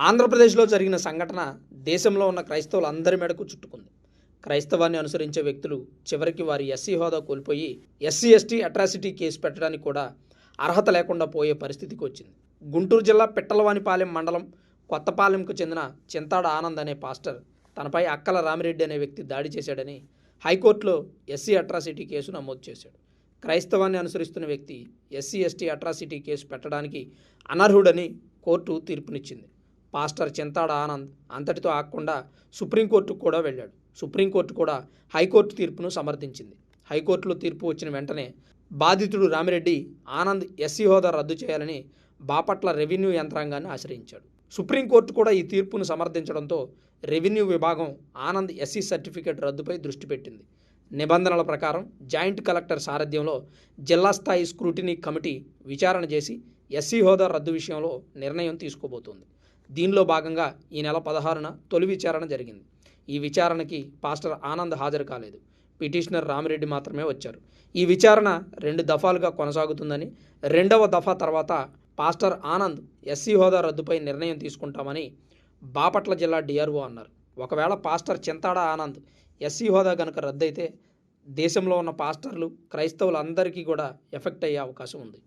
ఆంధ్రప్రదేశ్లో జరిగిన సంఘటన దేశంలో ఉన్న క్రైస్తవులందరి మెడకు చుట్టుకుంది. క్రైస్తవాన్ని అనుసరించే వ్యక్తులు చివరికి వారి ఎస్సీ హోదా కోల్పోయి ఎస్సీ ఎస్టీ అట్రాసిటీ కేసు పెట్టడానికి కూడా అర్హత లేకుండా పోయే పరిస్థితికి వచ్చింది. గుంటూరు జిల్లా పిట్టలవానిపాలెం మండలం కొత్తపాలెంకు చెందిన చింతాడ ఆనంద్ అనే పాస్టర్ తనపై అక్కల రామిరెడ్డి అనే వ్యక్తి దాడి చేశాడని హైకోర్టులో ఎస్సీ అట్రాసిటీ కేసు నమోదు చేశాడు. క్రైస్తవాన్ని అనుసరిస్తున్న వ్యక్తి ఎస్సీ ఎస్టీ అట్రాసిటీ కేసు పెట్టడానికి అనర్హుడని కోర్టు తీర్పునిచ్చింది. పాస్టర్ చింతాడ ఆనంద్ అంతటితో ఆగకుండా సుప్రీంకోర్టుకు కూడా వెళ్ళాడు. సుప్రీంకోర్టు కూడా హైకోర్టు తీర్పును సమర్థించింది. హైకోర్టులో తీర్పు వచ్చిన వెంటనే బాధితుడు రామిరెడ్డి ఆనంద్ ఎస్సీ హోదా రద్దు చేయాలని బాపట్ల రెవెన్యూ యంత్రాంగాన్ని ఆశ్రయించాడు. సుప్రీంకోర్టు కూడా ఈ తీర్పును సమర్థించడంతో రెవెన్యూ విభాగం ఆనంద్ ఎస్సీ సర్టిఫికేట్ రద్దుపై దృష్టి పెట్టింది. నిబంధనల ప్రకారం జాయింట్ కలెక్టర్ సారథ్యంలో జిల్లా స్థాయి స్క్రూటినీ కమిటీ విచారణ చేసి ఎస్సీ హోదా రద్దు విషయంలో నిర్ణయం తీసుకోబోతోంది. దీనిలో భాగంగా ఈ నెల 16న తొలి విచారణ జరిగింది. ఈ విచారణకి పాస్టర్ ఆనంద్ హాజరు కాలేదు. పిటిషనర్ రామిరెడ్డి మాత్రమే వచ్చారు. ఈ విచారణ 2 దఫాలుగా కొనసాగుతుందని, 2వ దఫా తర్వాత పాస్టర్ ఆనంద్ ఎస్సీ హోదా రద్దుపై నిర్ణయం తీసుకుంటామని బాపట్ల జిల్లా డిఆర్ఓ అన్నారు. ఒకవేళ పాస్టర్ చింతాడ ఆనంద్ ఎస్సీ హోదా కనుక రద్దయితే దేశంలో ఉన్న పాస్టర్లు క్రైస్తవులందరికీ కూడా ఎఫెక్ట్ అయ్యే అవకాశం ఉంది.